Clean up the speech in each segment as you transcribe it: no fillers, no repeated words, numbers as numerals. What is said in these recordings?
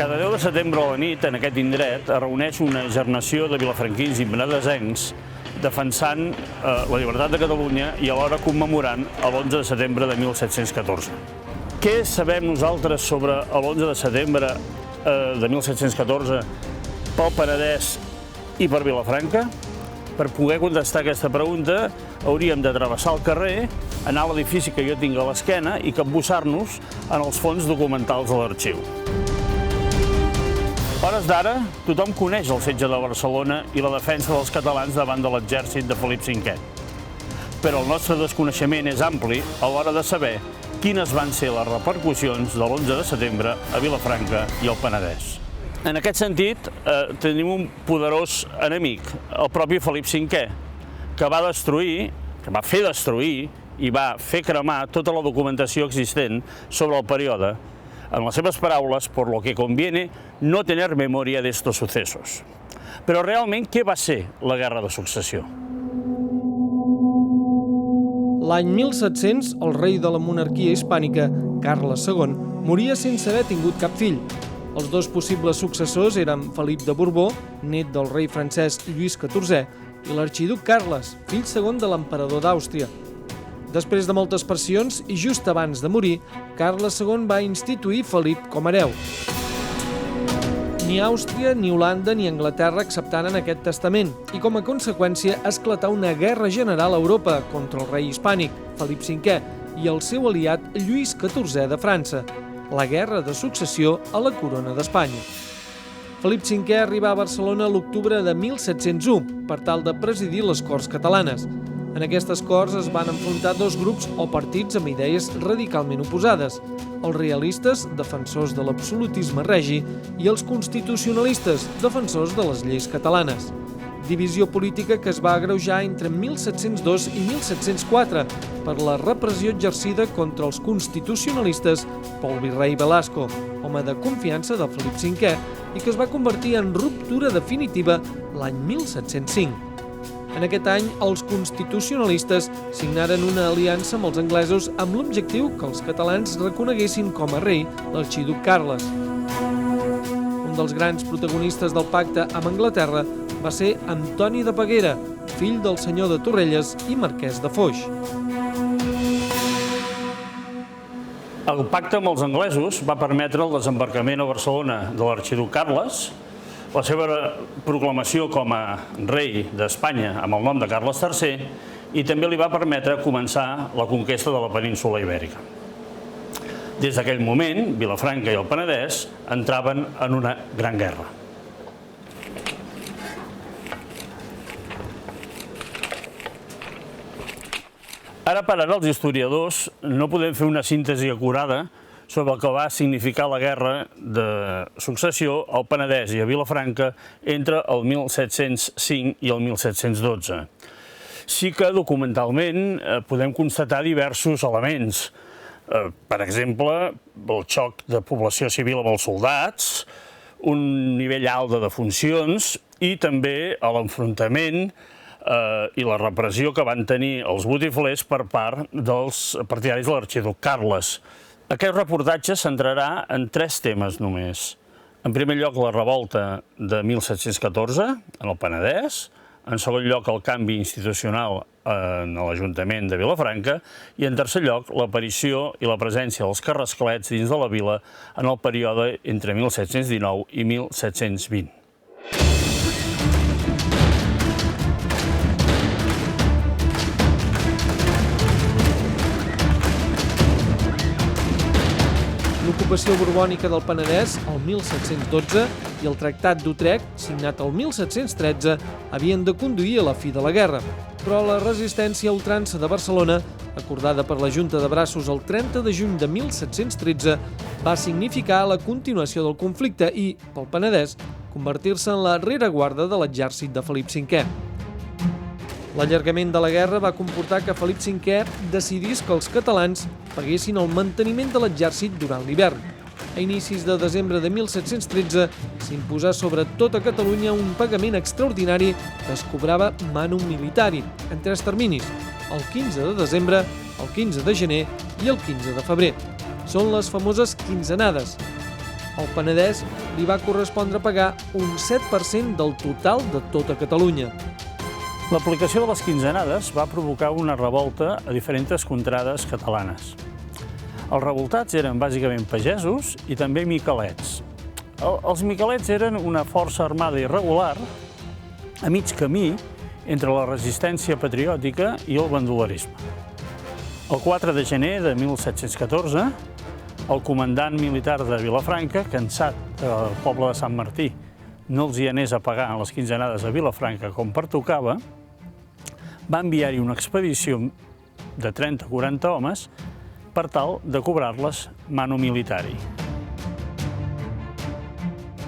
Cada 10 de setembre a la nit, en aquest indret, es reuneix una generació de vilafranquins i penedesencs defensant la llibertat de Catalunya i alhora commemorant l'11 de setembre de 1714. Què sabem nosaltres sobre l'11 de setembre de 1714 pel Penedès i per Vilafranca? Per poder contestar aquesta pregunta hauríem de travessar el carrer, anar a l'edifici que jo tinc a l'esquena i capbussar-nos en els fons documentals de l'arxiu. A hores d'ara, tothom coneix el setge de Barcelona i la defensa dels catalans davant de l'exèrcit de Felip V. Però el nostre desconeixement és ampli a l'hora de saber quines van ser les repercussions de l'11 de setembre a Vilafranca i al Penedès. En aquest sentit, tenim un poderós enemic, el propi Felip V, que va fer destruir i va fer cremar tota la documentació existent sobre el període. En les seves paraules, por lo que conviene no tener memoria de estos sucesos. Però realment, què va ser la Guerra de Successió? L'any 1700, el rei de la monarquia hispànica, Carles II, moria sense haver tingut cap fill. Els dos possibles successors eren Felip de Borbó, net del rei francès Lluís XIV, i l'arxiduc Carles, fill segon de l'emperador d'Àustria. Després de moltes pressions i just abans de morir, Carles II va instituir Felip com a hereu. Ni Àustria, ni Holanda, ni Anglaterra acceptaren aquest testament i, com a conseqüència, esclatà una guerra general a Europa contra el rei hispànic, Felip V, i el seu aliat Lluís XIV de França, la Guerra de Successió a la corona d'Espanya. Felip V arribà a Barcelona a l'octubre de 1701 per tal de presidir les Corts Catalanes. En aquestes Corts es van enfrontar dos grups o partits amb idees radicalment oposades: els realistes, defensors de l'absolutisme regi, i els constitucionalistes, defensors de les lleis catalanes. Divisió política que es va agreujar entre 1702 i 1704 per la repressió exercida contra els constitucionalistes pel virrei Velasco, home de confiança de Felip V, i que es va convertir en ruptura definitiva l'any 1705. En aquest any, els constitucionalistes signaren una aliança amb els anglesos amb l'objectiu que els catalans reconeguessin com a rei l'arxiduc Carles. Un dels grans protagonistes del pacte amb Anglaterra va ser Antoni de Peguera, fill del senyor de Torrelles i marquès de Foix. El pacte amb els anglesos va permetre el desembarcament a Barcelona de l'arxiduc Carles, la seva proclamació com a rei d'Espanya amb el nom de Carles III i també li va permetre començar la conquesta de la península Ibèrica. Des d'aquell moment, Vilafranca i el Penedès entraven en una gran guerra. Ara per ara els historiadors no podem fer una síntesi acurada sobre el que va significar la Guerra de Successió al Penedès i a Vilafranca entre el 1705 i el 1712. Sí que documentalment podem constatar diversos elements. Per exemple, el xoc de població civil amb els soldats, un nivell alt de defuncions i també l'enfrontament i la repressió que van tenir els botiflers per part dels partidaris de l'arxiduc Carles. Aquest reportatge centrarà en tres temes només. En primer lloc, la revolta de 1714 en el Penedès, en segon lloc, el canvi institucional en l'Ajuntament de Vilafranca i, en tercer lloc, l'aparició i la presència dels carrasclets dins de la vila en el període entre 1719 i 1720. L'ocupació borbònica del Penedès, el 1712, i el Tractat d'Utrecht, signat el 1713, havien de conduir a la fi de la guerra. Però la resistència a ultrança de Barcelona, acordada per la Junta de Braços el 30 de juny de 1713, va significar la continuació del conflicte i, pel Penedès, convertir-se en la rereguarda de l'exèrcit de Felip V. L'allargament de la guerra va comportar que Felip V decidís que els catalans paguessin el manteniment de l'exèrcit durant l'hivern. A inicis de desembre de 1713 s'imposà sobre tota Catalunya un pagament extraordinari que es cobrava manum militari, en tres terminis: el 15 de desembre, el 15 de gener i el 15 de febrer. Són les famoses quinzenades. Al Penedès li va correspondre pagar un 7% del total de tota Catalunya. L'aplicació de les quinzenades va provocar una revolta a diferents contrades catalanes. Els revoltats eren bàsicament pagesos i també miquelets. Els miquelets eren una força armada irregular a mig camí entre la resistència patriòtica i el bandolerisme. El 4 de gener de 1714, el comandant militar de Vilafranca, cansat que el poble de Sant Martí no els hi anés a pagar les quinzenades a Vilafranca com pertocava, va enviar-hi una expedició de 30-40 homes per tal de cobrar-les mano militari.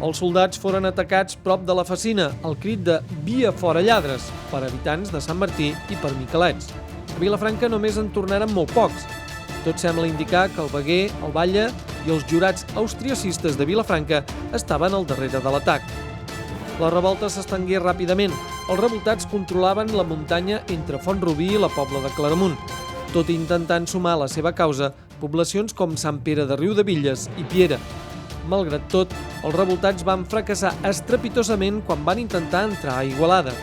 Els soldats foren atacats prop de la Fecina, al crit de «Via fora lladres», per habitants de Sant Martí i per miquelets. A Vilafranca només en tornaren molt pocs. Tot sembla indicar que el veguer, el batlle i els jurats austriacistes de Vilafranca estaven al darrere de l'atac. La revolta s'estengué ràpidament. Els revoltats controlaven la muntanya entre Font-rubí i la Pobla de Claramunt, tot intentant sumar a la seva causa poblacions com Sant Pere de Riudebitlles i Piera. Malgrat tot, els revoltats van fracassar estrepitosament quan van intentar entrar a Igualada.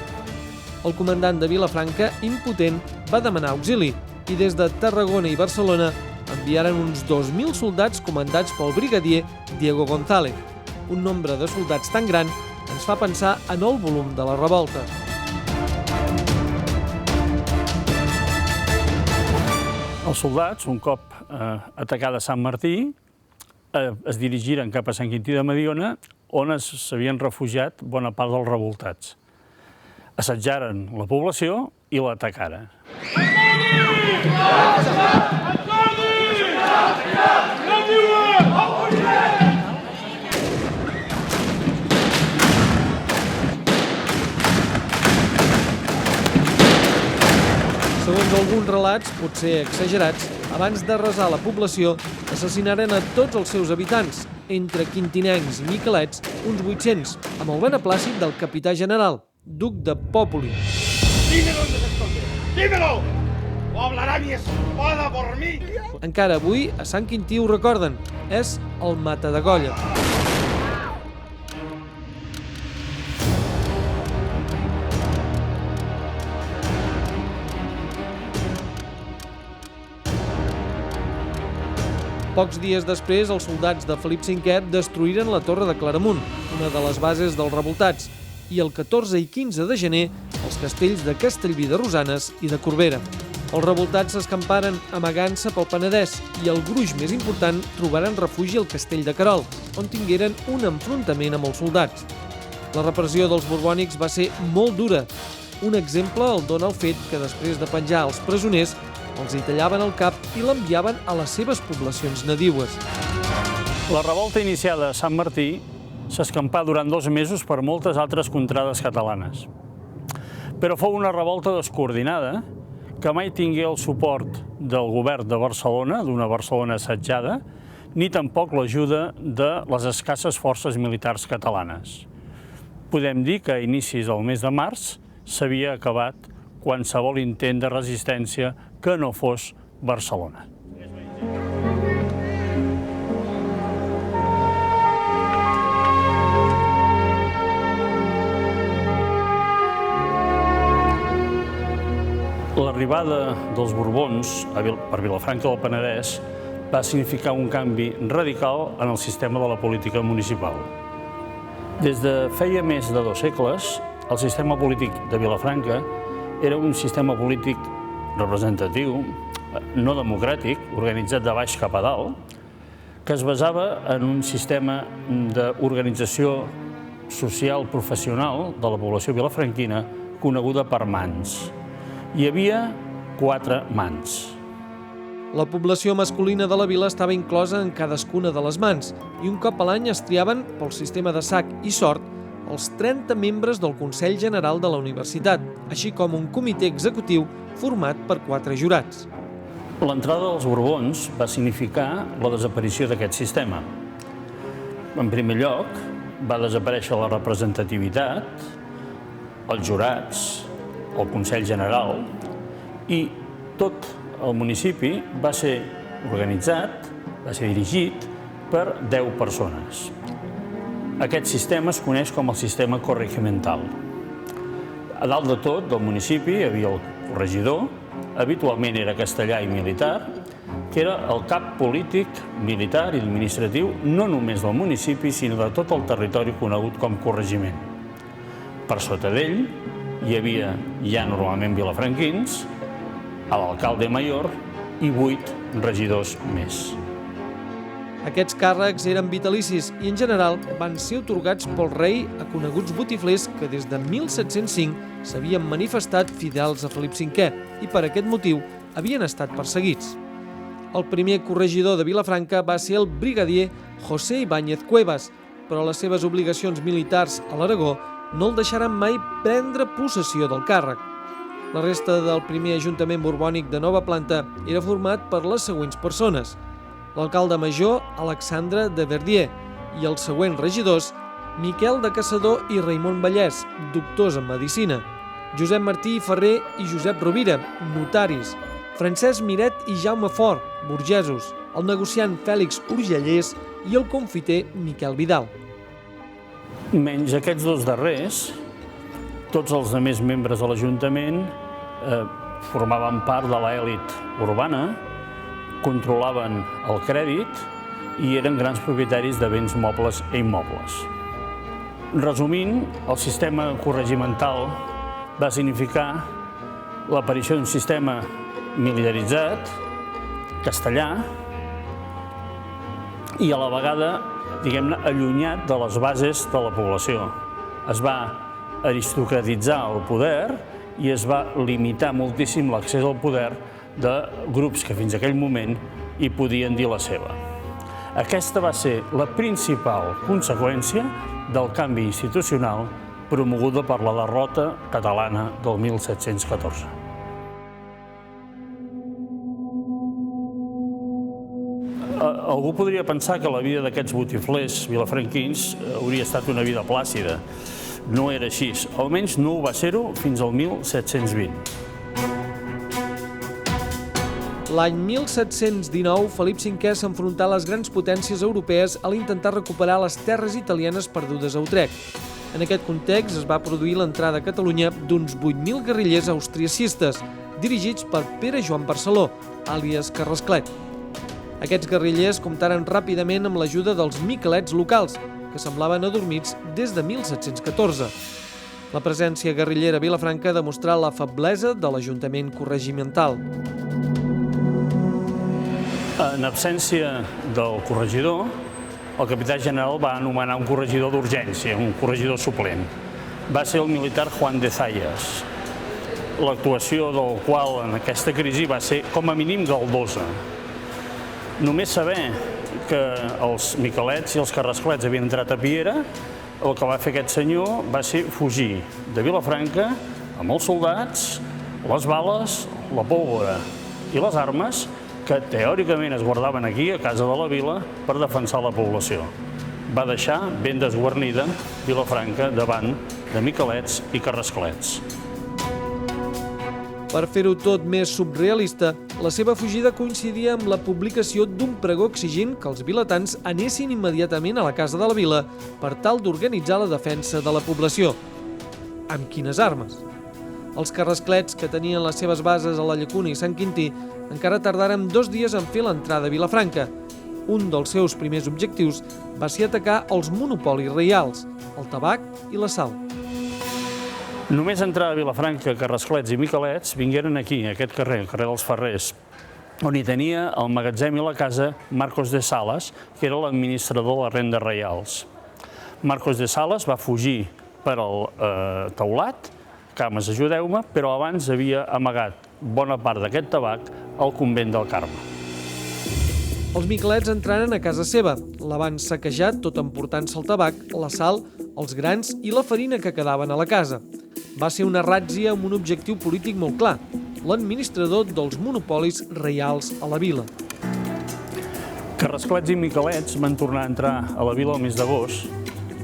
El comandant de Vilafranca, impotent, va demanar auxili i des de Tarragona i Barcelona enviaren uns 2.000 soldats comandats pel brigadier Diego González. Un nombre de soldats tan gran ens fa pensar en el volum de la revolta. Els soldats, un cop atacada Sant Martí, es dirigiren cap a Sant Quintí de Mediona, on s'havien refugiat bona part dels revoltats. Assetjaren la població i l'atacaren. Segons alguns relats, potser exagerats, abans d'arrasar la població, assassinaren a tots els seus habitants, entre quintinencs i miquelets, uns 800, amb el beneplàcit del capità general, duc de Popoli. Dime dónde se esconde. Dímelo. O hablará mi espada por mí. Encara avui, a Sant Quintí ho recorden, és el Matadegolla. Pocs dies després, els soldats de Felip V destruïren la Torre de Claramunt, una de les bases dels revoltats, i el 14 i 15 de gener els castells de Castellví de Rosanes i de Corbera. Els revoltats s'escamparen amagant-se pel Penedès i el gruix més important trobaren refugi al castell de Querol, on tingueren un enfrontament amb els soldats. La repressió dels borbònics va ser molt dura. Un exemple el dona el fet que després de penjar els presoners els hi tallaven el cap i l'enviaven a les seves poblacions nadiues. La revolta iniciada a Sant Martí s'escampà durant 2 mesos per moltes altres contrades catalanes. Però fou una revolta descoordinada que mai tingué el suport del govern de Barcelona, d'una Barcelona assetjada, ni tampoc l'ajuda de les escasses forces militars catalanes. Podem dir que a inicis del mes de març s'havia acabat qualsevol intent de resistència que no fos Barcelona. L'arribada dels Borbons per Vilafranca del Penedès va significar un canvi radical en el sistema de la política municipal. Des de feia més de 2 segles, el sistema polític de Vilafranca era un sistema polític representatiu, no democràtic, organitzat de baix cap a dalt, que es basava en un sistema d'organització social professional de la població vilafranquina coneguda per mans. Hi havia 4 mans. La població masculina de la vila estava inclosa en cadascuna de les mans i un cop a l'any es triaven, pel sistema de sac i sort, els 30 membres del Consell General de la Universitat, així com un comitè executiu format per 4 jurats. L'entrada dels Borbons va significar la desaparició d'aquest sistema. En primer lloc, va desaparèixer la representativitat, els jurats, el Consell General, i tot el municipi va ser organitzat, va ser dirigit per 10 persones. Aquest sistema es coneix com el sistema corregimental. A dalt de tot del municipi hi havia el corregidor, habitualment era castellà i militar, que era el cap polític, militar i administratiu no només del municipi, sinó de tot el territori conegut com corregiment. Per sota d'ell hi havia ja normalment vilafranquins, l'alcalde major i 8 regidors més. Aquests càrrecs eren vitalicis i, en general, van ser atorgats pel rei a coneguts botiflers que des de 1705 s'havien manifestat fidels a Felip V i, per aquest motiu, havien estat perseguits. El primer corregidor de Vilafranca va ser el brigadier José Ibáñez Cuevas, però les seves obligacions militars a l'Aragó no el deixaran mai prendre possessió del càrrec. La resta del primer ajuntament borbònic de nova planta era format per les següents persones: l'alcalde major, Alexandre de Verdier, i els següents regidors, Miquel de Caçador i Raimon Vallès, doctors en medicina, Josep Martí i Ferrer i Josep Rovira, notaris, Francesc Miret i Jaume Fort, burgesos, el negociant Fèlix Urgellers i el confiter Miquel Vidal. Menys aquests dos darrers, tots els altres membres de l'Ajuntament formaven part de l'elit urbana, controlaven el crèdit i eren grans propietaris de béns mobles i immobles. Resumint, el sistema corregimental va significar l'aparició d'un sistema militaritzat, castellà, i a la vegada, diguem-ne, allunyat de les bases de la població. Es va aristocratitzar el poder i es va limitar moltíssim l'accés al poder de grups que fins a aquell moment hi podien dir la seva. Aquesta va ser la principal conseqüència del canvi institucional promoguda per la derrota catalana del 1714. Algú podria pensar que la vida d'aquests botiflers vilafranquins hauria estat una vida plàcida. No era així, almenys no ho va ser-ho fins al 1720. L'any 1719, Felip V s'enfrontà a les grans potències europees a l'intentar recuperar les terres italianes perdudes a Utrecht. En aquest context es va produir l'entrada a Catalunya d'uns 8.000 guerrillers austriacistes, dirigits per Pere Joan Barceló, àlies Carrasclet. Aquests guerrillers comptaren ràpidament amb l'ajuda dels miquelets locals, que semblaven adormits des de 1714. La presència guerrillera a Vilafranca demostrà la feblesa de l'Ajuntament corregimental. En absència del corregidor, el capità general va anomenar un corregidor d'urgència, un corregidor suplent. Va ser el militar Juan de Zayas, l'actuació del qual en aquesta crisi va ser com a mínim galdosa. Només saber que els miquelets i els carrasclets havien entrat a Piera, el que va fer aquest senyor va ser fugir de Vilafranca amb els soldats, les bales, la pólvora i les armes que teòricament es guardaven aquí, a casa de la vila, per defensar la població. Va deixar ben desguarnida Vilafranca davant de miquelets i carrasclets. Per fer-ho tot més surrealista, la seva fugida coincidia amb la publicació d'un pregó exigint que els vilatans anessin immediatament a la casa de la vila per tal d'organitzar la defensa de la població. Amb quines armes? Els carrasclets, que tenien les seves bases a la Llacuna i Sant Quintí, encara tardaren 2 dies en fer l'entrada a Vilafranca. Un dels seus primers objectius va ser atacar els monopolis reials, el tabac i la sal. Només entrar a Vilafranca, carrasclets i miquelets vingueren aquí, a aquest carrer, el carrer dels Ferrers, on hi tenia el magatzem i la casa Marcos de Sales, que era l'administrador de les rendes reials. Marcos de Sales va fugir per al teulat, cames, ajudeu-me, però abans havia amagat bona part d'aquest tabac al convent del Carme. Els miquelets entraren a casa seva, la van saquejar tot emportant-se el tabac, la sal, els grans i la farina que quedaven a la casa. Va ser una ràtzia amb un objectiu polític molt clar, l'administrador dels monopolis reials a la vila. Carrasclets i miquelets van tornar a entrar a la vila el mes d'agost,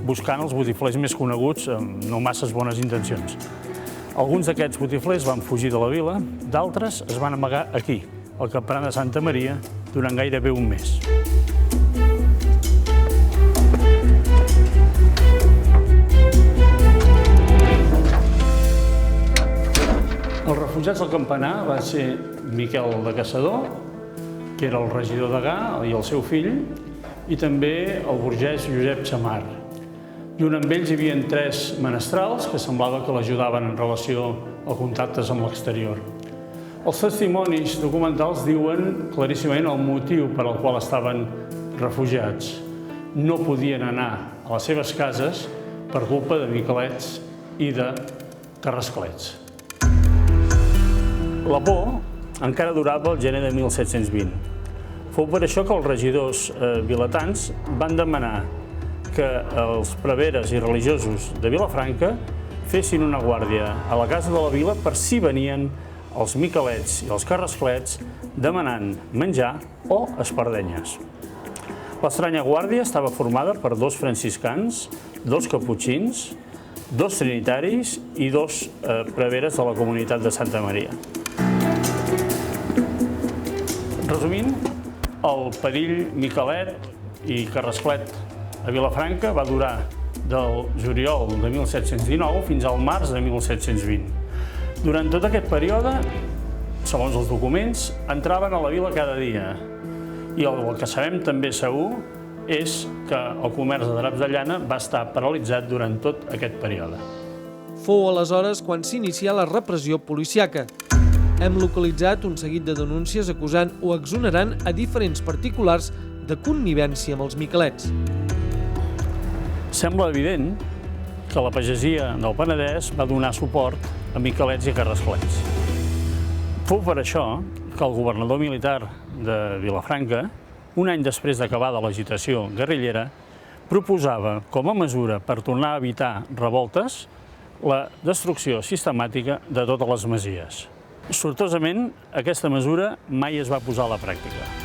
buscant els botiflers més coneguts amb no masses bones intencions. Alguns d'aquests botiflers van fugir de la vila, d'altres es van amagar aquí, al campanar de Santa Maria, durant gairebé un mes. refugiats del campanar va ser Miquel de Caçador, que era el regidor d'Egà, i el seu fill, i també el burgès Josep Samar. Junt amb ells hi havia 3 menestrals que semblava que l'ajudaven en relació a contactes amb l'exterior. Els testimonis documentals diuen claríssimament el motiu per al qual estaven refugiats. No podien anar a les seves cases per culpa de miquelets i de carrasclets. La por encara durava el gener de 1720. Fou per això que els regidors vilatans van demanar que els preveres i religiosos de Vilafranca fessin una guàrdia a la casa de la vila per si venien els miquelets i els carrasclets demanant menjar o espardenyes. L'estranya guàrdia estava formada per 2 franciscans, 2 caputxins, 2 trinitaris i 2 preveres de la comunitat de Santa Maria. Resumint, el perill miquelet i carrasclet a Vilafranca va durar del juliol de 1719 fins al març de 1720. Durant tot aquest període, segons els documents, entraven a la vila cada dia. I el que sabem també segur és que el comerç de draps de llana va estar paralitzat durant tot aquest període. Fou aleshores quan s'inicià la repressió policíaca. Hem localitzat un seguit de denúncies acusant o exonerant a diferents particulars de connivència amb els miquelets. Sembla evident que la pagesia del Penedès va donar suport a miquelets i carrasclets. Fou per això que el governador militar de Vilafranca, un any després d'acabada l'agitació guerrillera, proposava, com a mesura per tornar a evitar revoltes, la destrucció sistemàtica de totes les masies. Sortosament, aquesta mesura mai es va posar a la pràctica.